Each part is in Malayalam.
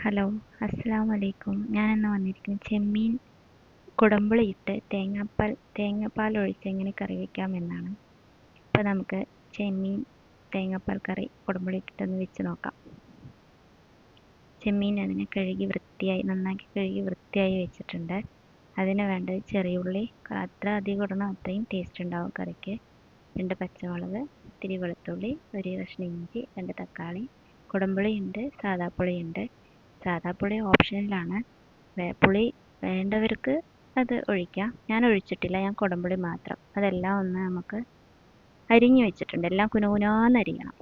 ഹലോ, അസ്സലാമു അലൈക്കും. ഞാനിന്ന് വന്നിരിക്കുന്നത് ചെമ്മീൻ കുടംപുളിയിട്ട് തേങ്ങാപ്പാൽ ഒഴിച്ച് എങ്ങനെ കറി വയ്ക്കാമെന്നാണ്. അപ്പോൾ നമുക്ക് ചെമ്മീൻ തേങ്ങാപ്പാൽ കറി കുടംപുളി ഇട്ടിട്ടൊന്ന് വെച്ച് നോക്കാം. ചെമ്മീൻ അതിനെ നന്നാക്കി കഴുകി വൃത്തിയായി വെച്ചിട്ടുണ്ട്. അതിന് വേണ്ടത് ചെറിയ ഉള്ളി, അത്ര അധികം ഇടണം, അത്രയും ടേസ്റ്റ് ഉണ്ടാവും കറിക്ക്. 2 പച്ചമുളക്, ഇത്തിരി വെളുത്തുള്ളി, ഒരു കഷ്ണം ഇഞ്ചി, 2 തക്കാളി, കുടംപുളിയുണ്ട്, സാദാപ്പുളിയുണ്ട്. സാദാപ്പുളി ഓപ്ഷനിലാണ്. പുളി വേണ്ടവർക്ക് അത് ഒഴിക്കാം. ഞാൻ ഒഴിച്ചിട്ടില്ല, ഞാൻ കുടംപുളി മാത്രം. അതെല്ലാം ഒന്ന് നമുക്ക് അരിഞ്ഞു വെച്ചിട്ടുണ്ട്. എല്ലാം കുനുകുനാന്ന് അരിയണം.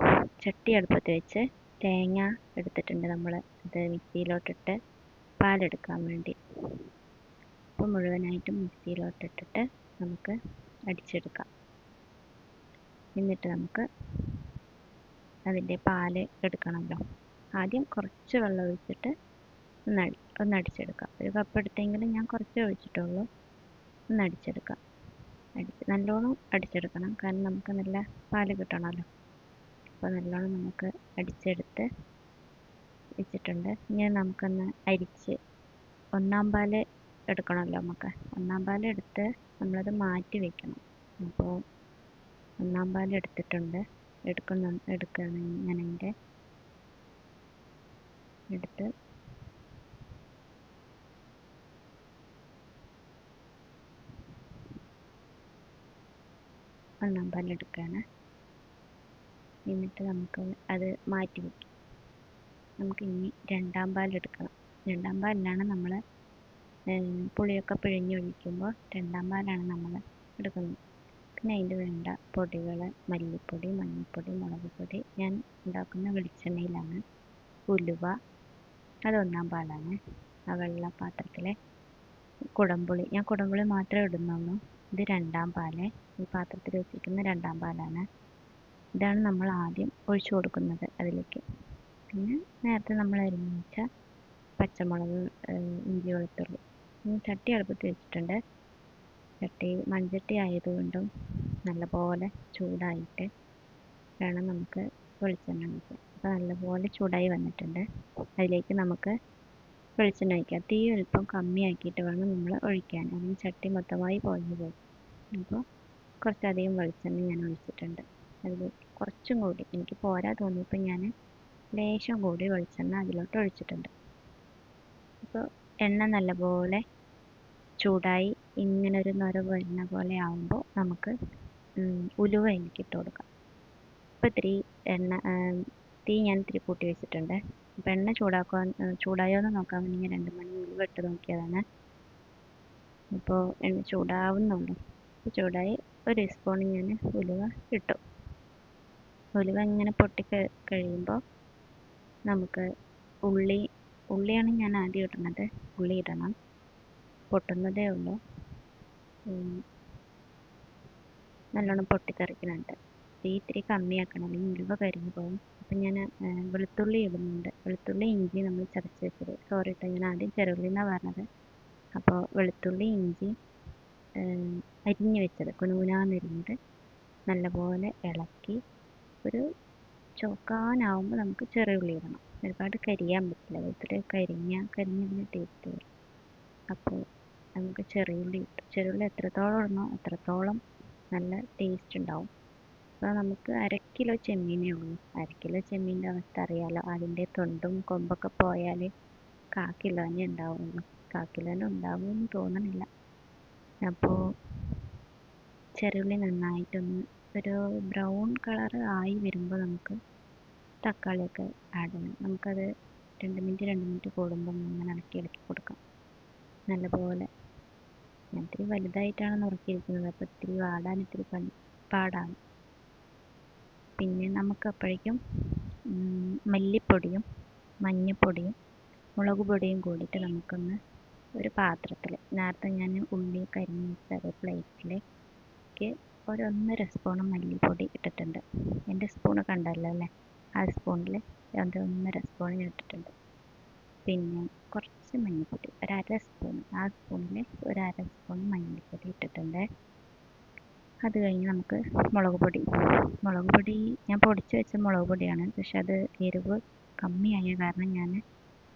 ചട്ടി അടുപ്പത്ത് വെച്ച് തേങ്ങ എടുത്തിട്ടുണ്ട് നമ്മൾ. അത് മിക്സിയിലോട്ടിട്ട് പാലെടുക്കാൻ വേണ്ടി. അപ്പോൾ മുഴുവനായിട്ടും മിക്സിയിലോട്ടിട്ടിട്ട് നമുക്ക് അടിച്ചെടുക്കാം. എന്നിട്ട് നമുക്ക് അതിൻ്റെ പാല് എടുക്കണമല്ലോ. ആദ്യം കുറച്ച് വെള്ളം ഒഴിച്ചിട്ട് ഒന്നടിച്ചെടുക്കാം. ഒരു കപ്പ് എടുത്തെങ്കിലും ഞാൻ കുറച്ചേ ഒഴിച്ചിട്ടുള്ളൂ. ഒന്നടിച്ചെടുക്കാം. നല്ലോണം അടിച്ചെടുക്കണം, കാരണം നമുക്ക് നല്ല പാല് കിട്ടണമല്ലോ. അപ്പോൾ നല്ലോണം നമുക്ക് അടിച്ചെടുത്ത് വെച്ചിട്ടുണ്ട്. ഇനി നമുക്കൊന്ന് അരിച്ച് ഒന്നാം പാല് എടുക്കണമല്ലോ. ഒന്നാം പാല് എടുത്ത് നമ്മളത് മാറ്റി വെക്കണം. അപ്പോൾ ഒന്നാം പാല് എടുത്തിട്ടുണ്ട്. എടുക്കുകയാണ് ഞാൻ. അതിൻ്റെ എടുത്ത് ഒന്നാം പാലെടുക്കുകയാണ്. എന്നിട്ട് നമുക്ക് അത് മാറ്റി വയ്ക്കാം. നമുക്ക് ഇനി രണ്ടാം പാലെടുക്കണം. രണ്ടാം പാലിലാണ് നമ്മൾ പുളിയൊക്കെ പിഴിഞ്ഞൊഴിക്കുമ്പോൾ രണ്ടാം പാലാണ് നമ്മൾ എടുക്കുന്നത്. പിന്നെ അതിന് വേണ്ട പൊടികൾ: മല്ലിപ്പൊടി, മഞ്ഞൾപ്പൊടി, മുളക് പൊടി. ഞാൻ ഉണ്ടാക്കുന്ന വെളിച്ചെണ്ണയിലാണ്. ഉലുവ, അത് ഒന്നാം പാലാണ്. ആ വെള്ള പാത്രത്തിലെ കുടംപുളി, ഞാൻ കുടംപുളി മാത്രമേ ഇടുന്നുള്ളൂ. ഇത് രണ്ടാം പാല്. ഈ പാത്രത്തിൽ വെച്ചിരിക്കുന്ന രണ്ടാം പാലാണ്. ഇതാണ് നമ്മൾ ആദ്യം ഒഴിച്ചു കൊടുക്കുന്നത് അതിലേക്ക്. പിന്നെ നേരത്തെ നമ്മൾ അരിഞ്ഞു വെച്ച പച്ചമുളക്, ഇഞ്ചി, വെളുത്തുള്ളി. ചട്ടി അടുപ്പത്ത് വെച്ചിട്ടുണ്ട്. മൺചട്ടി ആയതുകൊണ്ടും നല്ലപോലെ ചൂടായിട്ട് വേണം നമുക്ക് വെളിച്ചെണ്ണ ഒഴിക്കാൻ. അപ്പോൾ നല്ലപോലെ ചൂടായി വന്നിട്ടുണ്ട്. അതിലേക്ക് നമുക്ക് വെളിച്ചെണ്ണ ഒഴിക്കാം. തീ അല്പം കമ്മിയാക്കിയിട്ട് വേണം നമ്മൾ ഒഴിക്കാൻ, അല്ലെങ്കിൽ ചട്ടി മൊത്തമായി പൊളിഞ്ഞു പോകും. അപ്പോൾ കുറച്ചധികം വെളിച്ചെണ്ണ ഞാൻ ഒഴിച്ചിട്ടുണ്ട്. അതിലേക്ക് കുറച്ചും കൂടി എനിക്ക് പോരാ തോന്നിയപ്പോൾ ഞാൻ ലേശം കൂടി വെളിച്ചെണ്ണ അതിലോട്ട് ഒഴിച്ചിട്ടുണ്ട്. അപ്പോൾ എണ്ണ നല്ലപോലെ ചൂടായി ഇങ്ങനെ ഒരു നൊര വരുന്ന പോലെ ആകുമ്പോൾ നമുക്ക് ഉലുവ എനിക്ക് ഇട്ട് കൊടുക്കാം. ഇപ്പോൾ തീ ഞാൻ ഇത്തിരി കൂട്ടി വെച്ചിട്ടുണ്ട്. അപ്പോൾ എണ്ണ ചൂടായോ എന്ന് നോക്കാൻ വേണ്ടി ഞാൻ 2 മണി ഉലുവ ഇട്ട് നോക്കിയതാണ്. അപ്പോൾ എണ്ണ ചൂടാവുന്നുള്ളൂ. ഇപ്പോൾ ചൂടായി. 1 സ്പൂൺ ഞാൻ ഉലുവ ഇട്ടു. ഉലുവ ഇങ്ങനെ കഴിയുമ്പോൾ നമുക്ക് ഉള്ളിയാണ് ഞാൻ ആദ്യം ഇടുന്നത്. ഉള്ളി ഇടണം. പൊട്ടുന്നതേ ഉള്ളൂ. നല്ലോണം പൊട്ടിത്തെറിക്കുന്നുണ്ട്. തീ ഇത്തിരി കമ്മിയാക്കണം, അല്ലെങ്കിൽ ഉലുവ കരിഞ്ഞു പോകും. അപ്പം ഞാൻ വെളുത്തുള്ളി ഇടുന്നുണ്ട്. വെളുത്തുള്ളി, ഇഞ്ചി നമ്മൾ ചതച്ച് വെച്ചത്. സോറി കേട്ടോ, ഞാൻ ആദ്യം ചെറുള്ളി എന്നാണ് പറഞ്ഞത്. അപ്പോൾ വെളുത്തുള്ളി, ഇഞ്ചി അരിഞ്ഞ് വെച്ചത്, കുനുകുനാന്നരിഞ്ഞത് നല്ലപോലെ ഇളക്കി ഒരു ചോക്കാനാവുമ്പോൾ നമുക്ക് ചെറിയ ഉള്ളി ഇടണം. ഒരുപാട് കരിയാൻ പറ്റില്ല. വെളുത്തുള്ളി കരിഞ്ഞതിന് ടേസ്റ്റ് വരും. അപ്പോൾ നമുക്ക് ചെറിയുള്ളി ഇട്ടു. ചെറിയുള്ളി എത്രത്തോളം ഇടണോ അത്രത്തോളം നല്ല ടേസ്റ്റ് ഉണ്ടാവും. അപ്പോൾ നമുക്ക് 1/2 കിലോ ചെമ്മീനേ ഉള്ളൂ. 1/2 കിലോ ചെമ്മീൻ്റെ അവസ്ഥ അറിയാലോ. അതിൻ്റെ തൊണ്ടും കൊമ്പൊക്കെ പോയാൽ 1/4 കിലോനെ ഉണ്ടാവുള്ളൂ. 1/4 കിലോനെ ഉണ്ടാവുമെന്ന് തോന്നണില്ല. അപ്പോൾ ചെറിയുള്ളി നന്നായിട്ടൊന്ന് ഒരു ബ്രൗൺ കളർ ആയി വരുമ്പോൾ നമുക്ക് തക്കാളിയൊക്കെ ആഡ് ചെയ്യണം. നമുക്കത് 2 മിനിറ്റ് കൂടുമ്പോൾ അങ്ങനെ ഇളക്കി കൊടുക്കാം. നല്ലപോലെ. ഞാൻ ഇത്തിരി വലുതായിട്ടാണ് നുറുക്കിയിരിക്കുന്നത്, അപ്പോൾ ഇത്തിരി വാടാൻ ഇത്തിരി പാടാണ്. പിന്നെ നമുക്ക് അപ്പോഴേക്കും മല്ലിപ്പൊടിയും മഞ്ഞൾപ്പൊടിയും മുളക് പൊടിയും കൂടിയിട്ട് നമുക്കൊന്ന് ഒരു പാത്രത്തിൽ, നേരത്തെ ഞാൻ ഉള്ളിയൊക്കെ അരിഞ്ഞ് വെച്ച പ്ലേറ്റിലേക്ക് ഒരു 1.5 സ്പൂൺ മല്ലിപ്പൊടി ഇട്ടിട്ടുണ്ട്. എൻ്റെ സ്പൂണ് കണ്ടല്ലോ അല്ലേ? ആ സ്പൂണിൽ 1.5 സ്പൂൺ ഞാൻ ഇട്ടിട്ടുണ്ട്. പിന്നെ കുറച്ച് മഞ്ഞൾപ്പൊടി, 1/2 സ്പൂൺ. ആ സ്പൂണിൽ 1/2 സ്പൂൺ മഞ്ഞൾപ്പൊടി ഇട്ടിട്ടുണ്ട്. അത് കഴിഞ്ഞ് നമുക്ക് മുളക് പൊടി ഞാൻ പൊടിച്ച് വെച്ച മുളക് പൊടിയാണ്. പക്ഷെ അത് എരിവ് കമ്മിയായ കാരണം ഞാൻ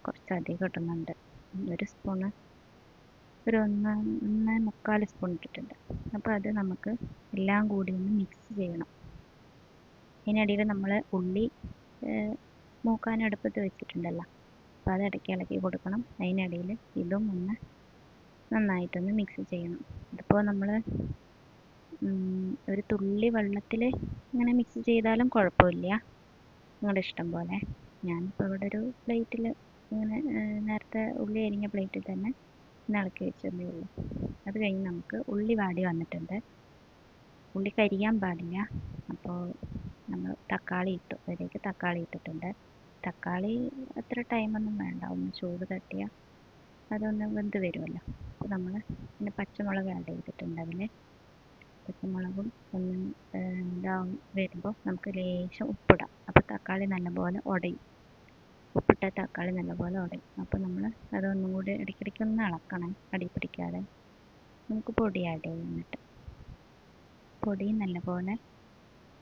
കുറച്ചധികം ഇടുന്നുണ്ട്. ഒരു സ്പൂണ്, ഒരു 1.25 സ്പൂൺ ഇട്ടിട്ടുണ്ട്. അപ്പോൾ അത് നമുക്ക് എല്ലാം കൂടി ഒന്ന് മിക്സ് ചെയ്യണം. ഇതിനിടയിൽ നമ്മൾ ഉള്ളി മൂക്കാൻ അടുപ്പത്ത് വെച്ചിട്ടുണ്ടല്ലോ, അപ്പോൾ അത് ഇടയ്ക്ക് ഇളക്കി കൊടുക്കണം. അതിനിടയിൽ ഇതും ഒന്ന് നന്നായിട്ടൊന്ന് മിക്സ് ചെയ്യണം. ഇതിപ്പോൾ നമ്മൾ ഒരു തുള്ളി വെള്ളത്തിൽ ഇങ്ങനെ മിക്സ് ചെയ്താലും കുഴപ്പമില്ല, നിങ്ങളുടെ ഇഷ്ടം പോലെ. ഞാനിപ്പോൾ ഇവിടെ ഒരു പ്ലേറ്റിൽ ഇങ്ങനെ നേരത്തെ ഉള്ളി അരിഞ്ഞ പ്ലേറ്റിൽ തന്നെ ഇളക്കി വെച്ചതേ ഉള്ളൂ. അത് കഴിഞ്ഞ് നമുക്ക് ഉള്ളി വാടി വന്നിട്ടുണ്ട്. ഉള്ളി കരിയാൻ പാടില്ല. അപ്പോൾ നമ്മൾ തക്കാളി ഇട്ടു, അതിലേക്ക് തക്കാളി ഇട്ടിട്ടുണ്ട്. തക്കാളി അത്ര ടൈമൊന്നും വേണ്ട, ഒന്ന് ചൂട് തട്ടിയാൽ അതൊന്ന് വെന്ത് വരുമല്ലോ. അപ്പോൾ നമ്മൾ പിന്നെ പച്ചമുളക് ആഡ് ചെയ്തിട്ടുണ്ട്. അതിൽ പച്ചമുളകും ഒന്ന് ഇതാവും വരുമ്പോൾ നമുക്ക് ലേശം ഉപ്പിടാം. അപ്പോൾ തക്കാളി നല്ലപോലെ ഉടയും. ഉപ്പിട്ട തക്കാളി നല്ലപോലെ ഉടയും. അപ്പോൾ നമ്മൾ അതൊന്നും കൂടി ഇടയ്ക്കിടയ്ക്ക് ഒന്ന് ഇളക്കണം, അടി പിടിക്കാതെ. നമുക്ക് പൊടി ആഡ് ചെയ്യാം. എന്നിട്ട് പൊടി നല്ലപോലെ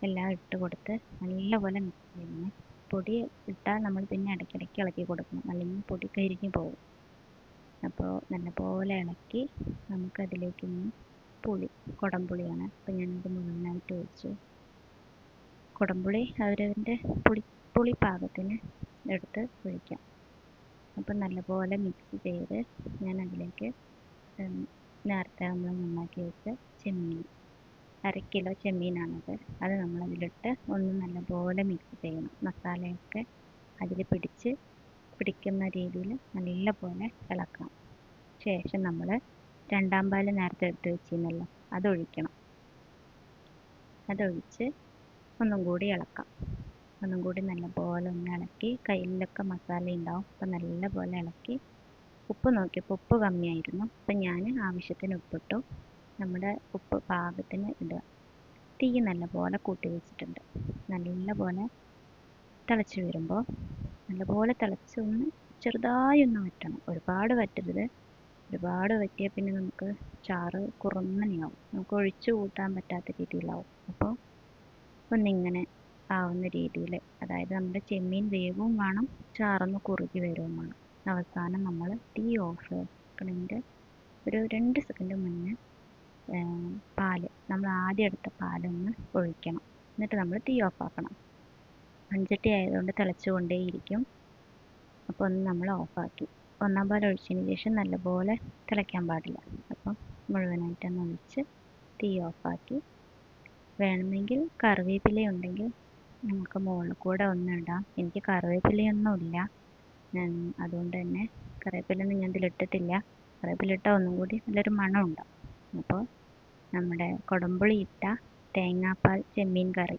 എല്ലാം ഇട്ട് കൊടുത്ത് നല്ലപോലെ മിക്സ് ചെയ്യണം. പൊടി ഇട്ടാൽ നമ്മൾ പിന്നെ ഇടയ്ക്കിടയ്ക്ക് ഇളക്കി കൊടുക്കണം, അല്ലെങ്കിൽ പൊടി കരിഞ്ഞു പോകും. അപ്പോൾ നല്ലപോലെ ഇളക്കി നമുക്കതിലേക്ക് ഇനി പുളി, കുടംപുളിയാണ്, അപ്പോൾ ഞാനത് മുഴുവനായിട്ട് ഒഴിച്ച്, കുടംപുളി അവരവൻ്റെ പുളി പാകത്തിന് എടുത്ത് ഒഴിക്കാം. അപ്പം നല്ലപോലെ മിക്സ് ചെയ്ത് ഞാൻ അതിലേക്ക് നേരത്തെ നമ്മൾ നന്നാക്കി വെച്ച ചെമ്മീൻ, 1/2 കിലോ ചെമ്മീനാണത്, അത് നമ്മളതിലിട്ട് ഒന്ന് നല്ലപോലെ മിക്സ് ചെയ്യണം. മസാലയൊക്കെ അതിൽ പിടിക്കുന്ന രീതിയിൽ നല്ലപോലെ ഇളക്കണം. ശേഷം നമ്മൾ 2ാം പാൽ നേരത്തെ എടുത്ത് വെച്ചിരുന്നല്ലോ, അതൊഴിക്കണം. അതൊഴിച്ച് ഒന്നും കൂടി ഇളക്കാം. ഒന്നും കൂടി നല്ലപോലെ ഒന്ന് ഇളക്കി, കയ്യിലൊക്കെ മസാല ഉണ്ടാവും. അപ്പം നല്ലപോലെ ഇളക്കി ഉപ്പ് നോക്കിയപ്പോൾ ഉപ്പ് കമ്മിയായിരുന്നു. അപ്പം ഞാൻ ആവശ്യത്തിന് ഉപ്പിട്ടു. നമ്മുടെ ഉപ്പ് പാകത്തിന് ഇടുക. തീ നല്ലപോലെ കൂട്ടി വെച്ചിട്ടുണ്ട്. നല്ലപോലെ തിളച്ച് വരുമ്പോൾ നല്ലപോലെ തിളച്ച് ഒന്ന് ചെറുതായി ഒന്ന് വറ്റണം, ഒരുപാട് വറ്റരുത്. ഒരുപാട് വറ്റിയാൽ പിന്നെ നമുക്ക് ചാറ് കുറുന്നനെയാവും, നമുക്ക് ഒഴിച്ചു കൂട്ടാൻ പറ്റാത്ത രീതിയിലാവും. അപ്പോൾ ഒന്നിങ്ങനെ ആവുന്ന രീതിയിൽ, അതായത് നമ്മുടെ ചെമ്മീൻ വേവും വേണം, ചാറൊന്ന് കുറുകി വരികയും വേണം. അവസാനം നമ്മൾ തീ ഓഫ് ആക്കണതിൻ്റെ ഒരു 2 സെക്കൻഡ് മുന്നേ നമ്മൾ ആദ്യം എടുത്ത പാലൊന്ന് ഒഴിക്കണം. എന്നിട്ട് നമ്മൾ തീ ഓഫ് ആക്കണം. മൺചട്ടി ആയതുകൊണ്ട് തിളച്ചുകൊണ്ടേയിരിക്കും. അപ്പോൾ ഒന്ന് നമ്മൾ ഓഫാക്കി 1ാം പാൽ ഒഴിച്ചതിന് ശേഷം നല്ലപോലെ തിളയ്ക്കാൻ പാടില്ല. അപ്പം മുഴുവനായിട്ടൊന്ന് ഒഴിച്ച് തീ ഓഫാക്കി, വേണമെങ്കിൽ കറിവേപ്പില ഉണ്ടെങ്കിൽ നമുക്ക് മുകളിൽ കൂടെ ഒന്ന് ഇടാം. എനിക്ക് കറിവേപ്പിലയൊന്നുമില്ല, അതുകൊണ്ട് തന്നെ കറിവേപ്പിലയൊന്നും ഞാൻ ഇതിലിട്ടിട്ടില്ല. കറിവേപ്പില ഇട്ടാൽ ഒന്നും കൂടി നല്ലൊരു മണം ഉണ്ടാവും. അപ്പോൾ നമ്മുടെ കുടംപുളി ഇട്ട തേങ്ങാപ്പാൽ ചെമ്മീൻ കറി